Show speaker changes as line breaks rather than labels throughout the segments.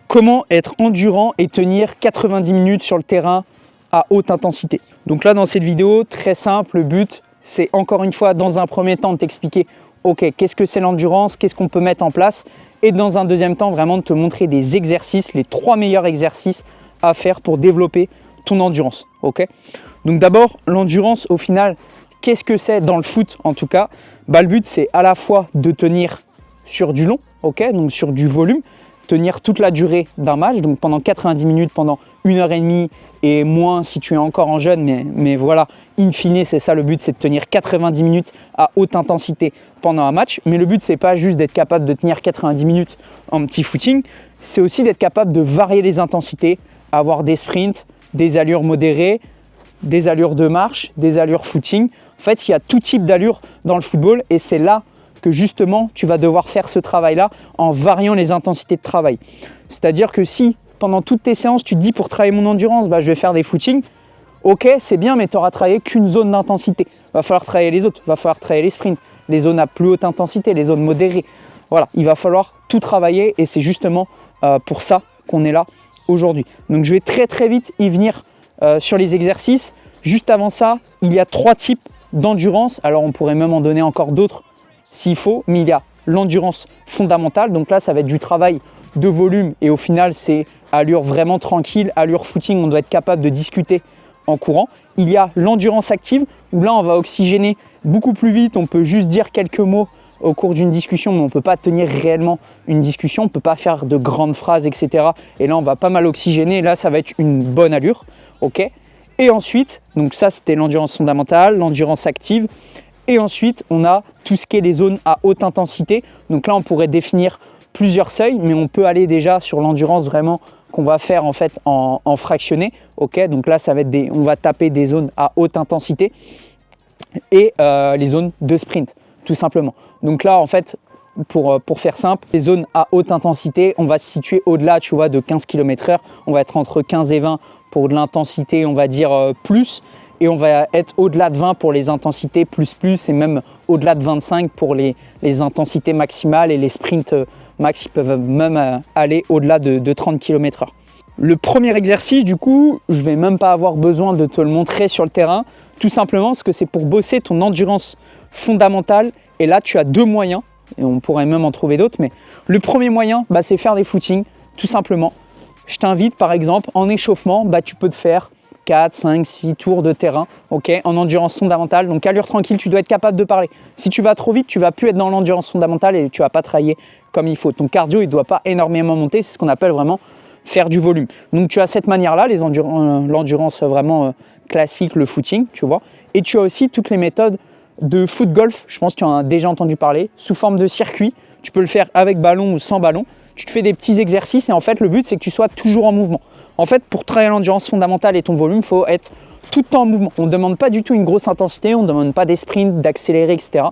Comment être endurant et tenir 90 minutes sur le terrain à haute intensité? Donc là, dans cette vidéo, très simple, le but, c'est encore une fois, dans un premier temps, de t'expliquer, ok, qu'est-ce que c'est l'endurance, qu'est-ce qu'on peut mettre en place, et dans un deuxième temps, vraiment de te montrer des exercices, les 3 meilleurs exercices à faire pour développer ton endurance. Ok. Donc d'abord, l'endurance, au final, qu'est-ce que c'est dans le foot en tout cas? Le but, c'est à la fois de tenir sur du long, ok, donc sur du volume, tenir toute la durée d'un match, donc pendant 90 minutes, pendant 1h30 et moins si tu es encore en jeune, mais voilà, in fine, c'est ça le but, c'est de tenir 90 minutes à haute intensité pendant un match. Mais le but, c'est pas juste d'être capable de tenir 90 minutes en petit footing, c'est aussi d'être capable de varier les intensités, avoir des sprints, des allures modérées, des allures de marche, des allures footing. En fait, il y a tout type d'allures dans le football et c'est là que justement, tu vas devoir faire ce travail-là en variant les intensités de travail. C'est-à-dire que si, pendant toutes tes séances, tu te dis pour travailler mon endurance, je vais faire des footings, ok, c'est bien, mais tu n'auras travaillé qu'une zone d'intensité. Il va falloir travailler les autres, il va falloir travailler les sprints, les zones à plus haute intensité, les zones modérées. Voilà, il va falloir tout travailler et c'est justement pour ça qu'on est là aujourd'hui. Donc, je vais très très vite y venir sur les exercices. Juste avant ça, il y a 3 types d'endurance. Alors, on pourrait même en donner encore d'autres s'il faut, mais il y a l'endurance fondamentale. Donc là, ça va être du travail de volume et au final, c'est allure vraiment tranquille, allure footing, on doit être capable de discuter en courant. Il y a l'endurance active où là, on va oxygéner beaucoup plus vite. On peut juste dire quelques mots au cours d'une discussion, mais on ne peut pas tenir réellement une discussion. On ne peut pas faire de grandes phrases, etc. Et là, on va pas mal oxygéner. Et là, ça va être une bonne allure. Ok. Et ensuite, donc ça, c'était l'endurance fondamentale, l'endurance active. Et ensuite, on a tout ce qui est les zones à haute intensité. Donc là, on pourrait définir plusieurs seuils, mais on peut aller déjà sur l'endurance vraiment qu'on va faire en fait en fractionné. Ok, donc là, ça va être on va taper des zones à haute intensité et les zones de sprint, tout simplement. Donc là, en fait, pour faire simple, les zones à haute intensité, on va se situer au-delà, tu vois, de 15 km/h. On va être entre 15 et 20 pour de l'intensité, on va dire plus. Et on va être au-delà de 20 pour les intensités plus et même au-delà de 25 pour les intensités maximales et les sprints max, ils peuvent même aller au-delà de 30 km/h. Le premier exercice, du coup, je ne vais même pas avoir besoin de te le montrer sur le terrain, tout simplement parce que c'est pour bosser ton endurance fondamentale. Et là, tu as 2 moyens, et on pourrait même en trouver d'autres, mais le premier moyen, c'est faire des footings, tout simplement. Je t'invite, par exemple, en échauffement, tu peux te faire 4, 5, 6 tours de terrain, ok, en endurance fondamentale. Donc allure tranquille, tu dois être capable de parler. Si tu vas trop vite, tu ne vas plus être dans l'endurance fondamentale et tu ne vas pas travailler comme il faut. Ton cardio, il ne doit pas énormément monter, c'est ce qu'on appelle vraiment faire du volume. Donc tu as cette manière-là, l'endurance vraiment classique, le footing, tu vois. Et tu as aussi toutes les méthodes de foot golf, je pense que tu en as déjà entendu parler, sous forme de circuit. Tu peux le faire avec ballon ou sans ballon. Tu te fais des petits exercices et en fait, le but, c'est que tu sois toujours en mouvement. En fait, pour travailler l'endurance fondamentale et ton volume, il faut être tout le temps en mouvement. On ne demande pas du tout une grosse intensité, on ne demande pas des sprints, d'accélérer, etc.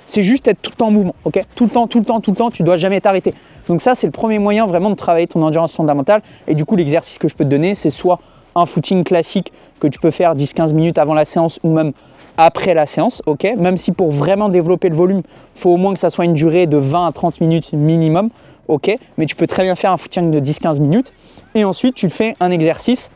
C'est juste être tout le temps en mouvement, ok? Tout le temps, tu ne dois jamais t'arrêter. Donc ça, c'est le premier moyen vraiment de travailler ton endurance fondamentale. Et du coup, l'exercice que je peux te donner, c'est soit un footing classique que tu peux faire 10-15 minutes avant la séance ou même après la séance, ok? Même si pour vraiment développer le volume, il faut au moins que ça soit une durée de 20 à 30 minutes minimum, ok? Mais tu peux très bien faire un footing de 10-15 minutes. Et ensuite, tu te fais un exercice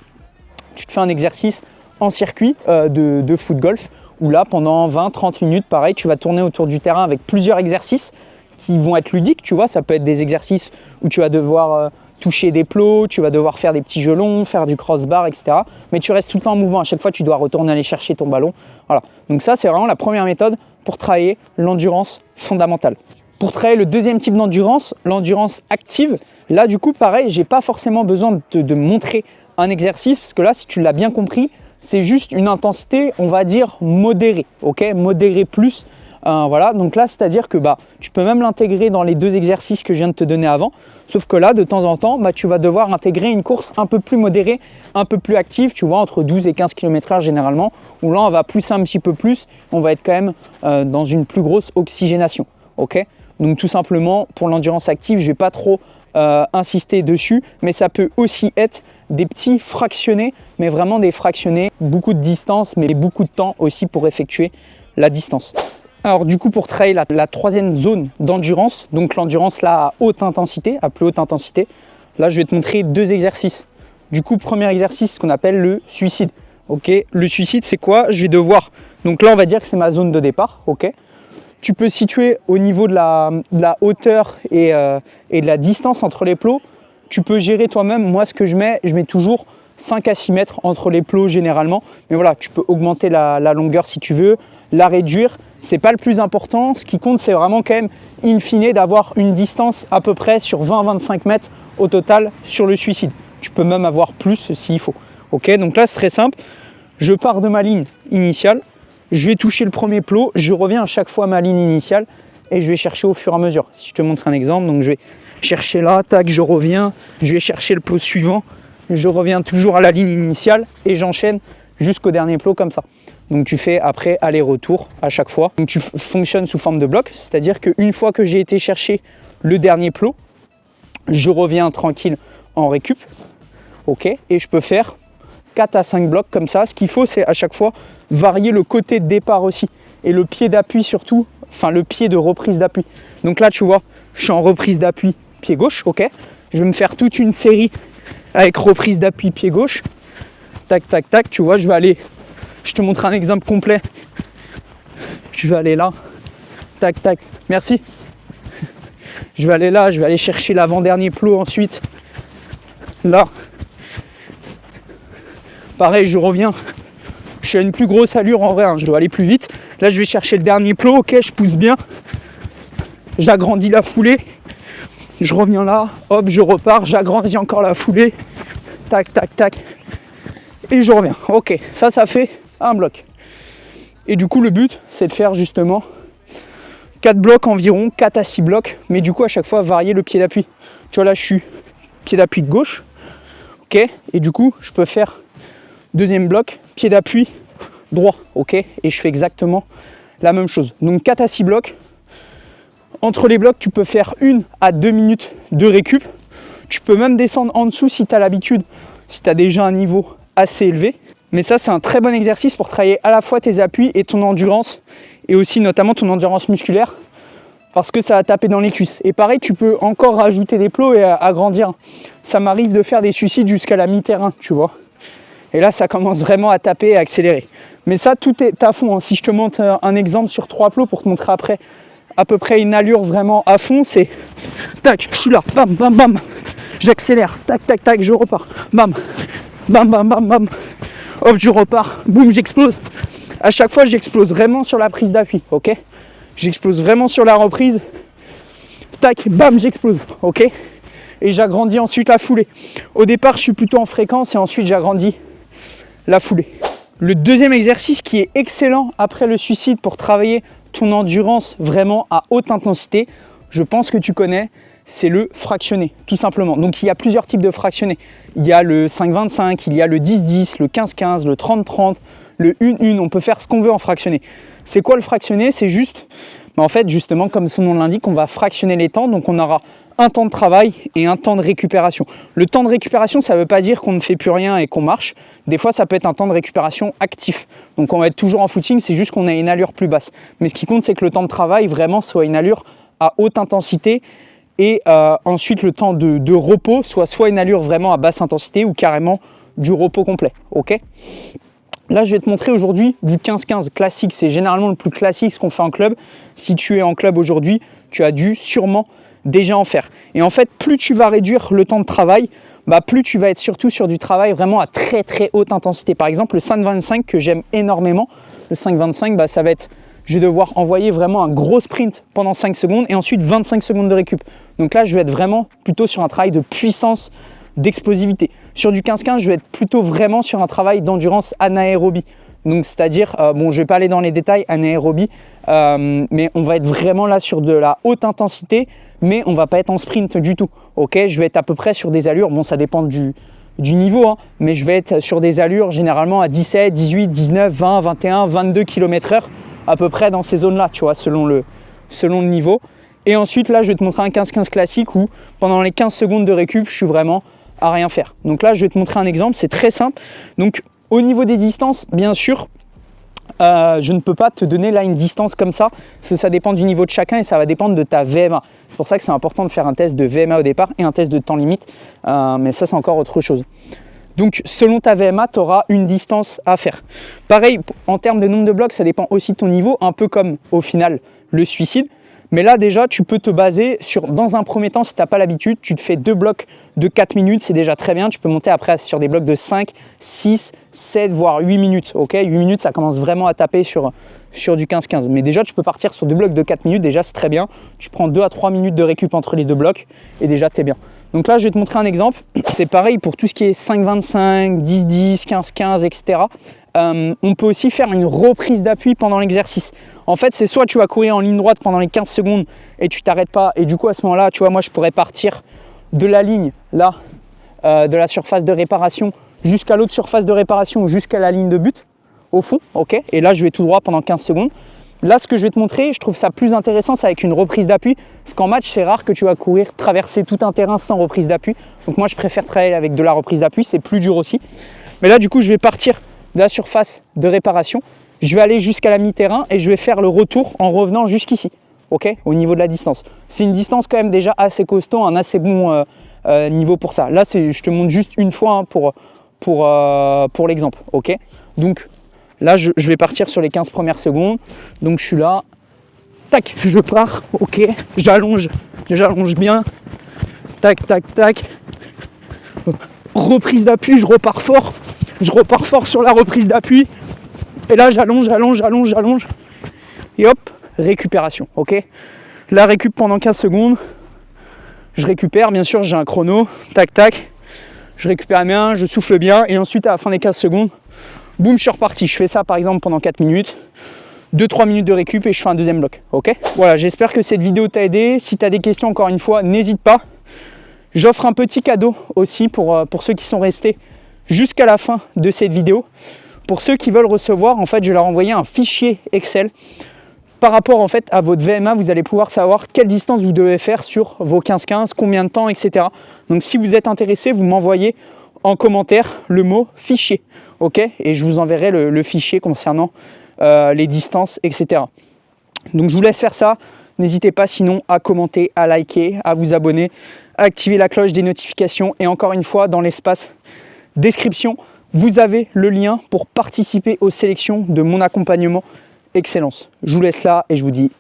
en circuit de foot golf où là, pendant 20-30 minutes, pareil, tu vas tourner autour du terrain avec plusieurs exercices qui vont être ludiques, tu vois. Ça peut être des exercices où tu vas devoir toucher des plots, tu vas devoir faire des petits gelons, faire du crossbar, etc. Mais tu restes tout le temps en mouvement. À chaque fois, tu dois retourner aller chercher ton ballon. Voilà. Donc ça, c'est vraiment la première méthode pour travailler l'endurance fondamentale. Pour travailler le deuxième type d'endurance, l'endurance active, là du coup pareil, j'ai pas forcément besoin de montrer un exercice parce que là, si tu l'as bien compris, c'est juste une intensité, on va dire modérée, ok, modérée plus. Voilà, donc là, c'est-à-dire que tu peux même l'intégrer dans les 2 exercices que je viens de te donner avant, sauf que là, de temps en temps, tu vas devoir intégrer une course un peu plus modérée, un peu plus active, tu vois, entre 12 et 15 km/h généralement, où là, on va pousser un petit peu plus, on va être quand même dans une plus grosse oxygénation, ok. Donc tout simplement, pour l'endurance active, je ne vais pas trop insister dessus, mais ça peut aussi être des petits fractionnés, mais vraiment des fractionnés, beaucoup de distance, mais beaucoup de temps aussi pour effectuer la distance. Alors du coup, pour travailler la 3e zone d'endurance, donc l'endurance là à haute intensité, à plus haute intensité, Là, je vais te montrer 2 exercices. Du coup, premier exercice, ce qu'on appelle le suicide. Ok, le suicide, c'est quoi? Je vais devoir, donc là, on va dire que c'est ma zone de départ. Ok, tu peux situer au niveau de la hauteur et de la distance entre les plots. Tu peux gérer toi-même. Moi, ce que je mets toujours 5 à 6 mètres entre les plots généralement. Mais voilà, tu peux augmenter la longueur si tu veux, la réduire. C'est pas le plus important. Ce qui compte, c'est vraiment quand même, in fine, d'avoir une distance à peu près sur 20-25 mètres au total sur le suicide. Tu peux même avoir plus s'il faut. Ok, donc là, c'est très simple. Je pars de ma ligne initiale. Je vais toucher le premier plot. Je reviens à chaque fois à ma ligne initiale et je vais chercher au fur et à mesure. Si je te montre un exemple, donc je vais chercher là, tac, je reviens. Je vais chercher le plot suivant. Je reviens toujours à la ligne initiale et j'enchaîne jusqu'au dernier plot comme ça. Donc tu fais après aller-retour à chaque fois. Donc tu fonctionnes sous forme de bloc, c'est-à-dire qu'une fois que j'ai été chercher le dernier plot, je reviens tranquille en récup. Ok, et je peux faire 4 à 5 blocs comme ça. Ce qu'il faut, c'est à chaque fois varier le côté de départ aussi et le pied d'appui surtout, enfin le pied de reprise d'appui. Donc là, tu vois, je suis en reprise d'appui pied gauche. Ok, je vais me faire toute une série avec reprise d'appui pied gauche. Tac, tac, tac. Tu vois, je vais aller. Je te montre un exemple complet. Je vais aller là. Tac, tac. Merci. Je vais aller là. Je vais aller chercher l'avant-dernier plot ensuite. Là. Pareil, je reviens. Je suis à une plus grosse allure en vrai. Je dois aller plus vite. Là, je vais chercher le dernier plot. Ok, je pousse bien. J'agrandis la foulée. Je reviens là. Hop, je repars. J'agrandis encore la foulée. Tac, tac, tac. Et je reviens. Ok, ça fait un bloc. Et du coup, le but, c'est de faire justement 4 blocs environ, 4 à 6 blocs. Mais du coup, à chaque fois, varier le pied d'appui. Tu vois, là, je suis pied d'appui de gauche. Ok, et du coup, je peux faire deuxième bloc, pied d'appui droit. Ok, et je fais exactement la même chose. Donc 4 à 6 blocs. Entre les blocs, tu peux faire 1 à 2 minutes de récup. Tu peux même descendre en dessous si tu as l'habitude, si tu as déjà un niveau assez élevé. Mais ça, c'est un très bon exercice pour travailler à la fois tes appuis et ton endurance, et aussi notamment ton endurance musculaire, parce que ça va taper dans les cuisses. Et pareil, tu peux encore rajouter des plots et agrandir. Ça m'arrive de faire des suicides jusqu'à la mi-terrain, tu vois. Et là, ça commence vraiment à taper et à accélérer. Mais ça, tout est à fond. Si je te montre un exemple sur 3 plots pour te montrer après à peu près une allure vraiment à fond, c'est tac, je suis là, bam, bam, bam, j'accélère, tac, tac, tac, je repars, bam, bam, bam, bam, bam, hop, je repars, boum, j'explose. À chaque fois, j'explose vraiment sur la prise d'appui, ok? J'explose vraiment sur la reprise, tac, bam, j'explose, ok? Et j'agrandis ensuite la foulée. Au départ, je suis plutôt en fréquence et ensuite j'agrandis la foulée. Le deuxième exercice qui est excellent après le suicide pour travailler ton endurance vraiment à haute intensité, je pense que tu connais, c'est le fractionné, tout simplement. Donc il y a plusieurs types de fractionnés. Il y a le 5-25, il y a le 10-10, le 15-15, le 30-30, le 1-1, on peut faire ce qu'on veut en fractionné. C'est quoi le fractionné? C'est juste, en fait, justement, comme son nom l'indique, on va fractionner les temps, donc on aura un temps de travail et un temps de récupération. Le temps de récupération, ça ne veut pas dire qu'on ne fait plus rien et qu'on marche. Des fois, ça peut être un temps de récupération actif. Donc on va être toujours en footing, c'est juste qu'on a une allure plus basse. Mais ce qui compte, c'est que le temps de travail, vraiment, soit une allure à haute intensité et ensuite le temps de repos soit une allure vraiment à basse intensité ou carrément du repos complet. Ok ? Là, je vais te montrer aujourd'hui du 15-15 classique. C'est généralement le plus classique ce qu'on fait en club. Si tu es en club aujourd'hui, tu as dû sûrement déjà en faire. Et en fait, plus tu vas réduire le temps de travail, plus tu vas être surtout sur du travail vraiment à très très haute intensité. Par exemple, le 5-25 que j'aime énormément, le 5-25, ça va être, je vais devoir envoyer vraiment un gros sprint pendant 5 secondes et ensuite 25 secondes de récup. Donc là, je vais être vraiment plutôt sur un travail de puissance, d'explosivité. Sur du 15-15, je vais être plutôt vraiment sur un travail d'endurance anaérobie. Donc c'est-à-dire, je ne vais pas aller dans les détails, anaérobie, mais on va être vraiment là sur de la haute intensité, mais on ne va pas être en sprint du tout. Ok, je vais être à peu près sur des allures, ça dépend du niveau, mais je vais être sur des allures généralement à 17, 18, 19, 20, 21, 22 km/h, à peu près dans ces zones-là, tu vois, selon le niveau. Et ensuite, là, je vais te montrer un 15-15 classique où pendant les 15 secondes de récup, je suis vraiment à rien faire. Donc là, je vais te montrer un exemple, c'est très simple. Donc au niveau des distances, bien sûr, je ne peux pas te donner là une distance comme ça, parce que ça dépend du niveau de chacun et ça va dépendre de ta VMA. C'est pour ça que c'est important de faire un test de VMA au départ et un test de temps limite, mais ça c'est encore autre chose. Donc selon ta VMA, tu auras une distance à faire. Pareil, en termes de nombre de blocs, ça dépend aussi de ton niveau, un peu comme au final le suicide. Mais là déjà, tu peux te baser sur, dans un premier temps, si tu n'as pas l'habitude, tu te fais 2 blocs de 4 minutes, c'est déjà très bien. Tu peux monter après sur des blocs de 5, 6, 7, voire 8 minutes. Ok, 8 minutes, ça commence vraiment à taper sur du 15-15. Mais déjà, tu peux partir sur 2 blocs de 4 minutes, déjà c'est très bien. Tu prends 2 à 3 minutes de récup entre les 2 blocs et déjà tu es bien. Donc là, je vais te montrer un exemple. C'est pareil pour tout ce qui est 5-25, 10-10, 15-15, etc. On peut aussi faire une reprise d'appui pendant l'exercice. En fait, c'est soit tu vas courir en ligne droite pendant les 15 secondes et tu t'arrêtes pas. Et du coup, à ce moment-là, tu vois, moi, je pourrais partir de la ligne, là, de la surface de réparation jusqu'à l'autre surface de réparation, jusqu'à la ligne de but, au fond, ok. Et là, je vais tout droit pendant 15 secondes. Là, ce que je vais te montrer, je trouve ça plus intéressant, c'est avec une reprise d'appui. Parce qu'en match, c'est rare que tu vas courir, traverser tout un terrain sans reprise d'appui. Donc moi, je préfère travailler avec de la reprise d'appui, c'est plus dur aussi. Mais là, du coup, je vais partir de la surface de réparation. Je vais aller jusqu'à la mi-terrain et je vais faire le retour en revenant jusqu'ici, ok, au niveau de la distance. C'est une distance quand même déjà assez costaud, un assez bon niveau pour ça. Là, je te montre juste une fois hein, pour l'exemple, ok. Donc là, je vais partir sur les 15 premières secondes. Donc je suis là, tac, je pars, ok, j'allonge bien, tac, tac, tac. Reprise d'appui, je repars fort sur la reprise d'appui. Et là, j'allonge. Et hop, récupération, ok. La récup pendant 15 secondes. Je récupère, bien sûr, j'ai un chrono. Tac, tac. Je récupère bien, je souffle bien. Et ensuite, à la fin des 15 secondes, boum, je suis reparti. Je fais ça, par exemple, pendant 4 minutes. 2-3 minutes de récup et je fais un deuxième bloc, ok. Voilà, j'espère que cette vidéo t'a aidé. Si tu as des questions, encore une fois, n'hésite pas. J'offre un petit cadeau aussi pour ceux qui sont restés jusqu'à la fin de cette vidéo. Pour ceux qui veulent recevoir, en fait, je vais leur envoyer un fichier Excel. Par rapport en fait à votre VMA, vous allez pouvoir savoir quelle distance vous devez faire sur vos 15-15, combien de temps, etc. Donc si vous êtes intéressé, vous m'envoyez en commentaire le mot fichier, ok. Et je vous enverrai le fichier concernant les distances, etc. Donc je vous laisse faire ça. N'hésitez pas sinon à commenter, à liker, à vous abonner, à activer la cloche des notifications. Et encore une fois, dans l'espace description, vous avez le lien pour participer aux sélections de mon accompagnement Excellence. Je vous laisse là et je vous dis